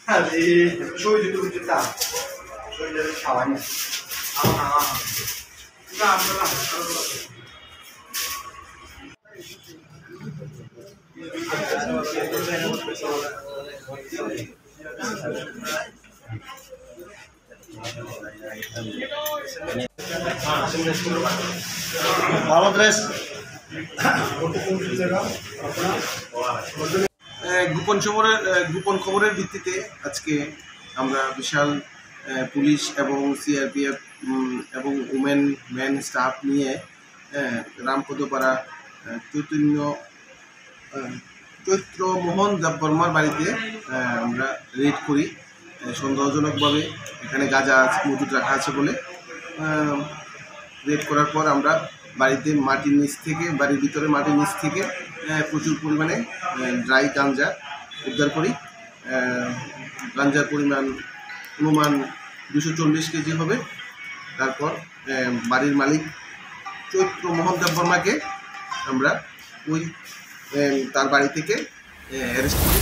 说一句对不起大，说一句查完你。গোপন খবরের ভিত্তিতে আজকে আমরা বিশাল পুলিশ এবং সিআরপিএফ এবং উমেন ম্যান স্টাফ নিয়ে রামপদপাড়া চৈত্রমোহন দেববর্মার বাড়িতে আমরা রেড করি। সন্দেহজনকভাবে এখানে গাঁজা মজুদ রাখা আছে বলে রেড করার পর আমরা বাড়িতে বাড়ির ভিতরে মাটির নিচ থেকে প্রচুর পরিমাণে ড্রাই গাঞ্জা উদ্ধার করি। গাঞ্জার পরিমাণ অনুমান 240 কেজি হবে। তারপর বাড়ির মালিক চৈত্রমোহন দেববর্মাকে আমরা তার বাড়ি থেকে অ্যারেস্ট করি।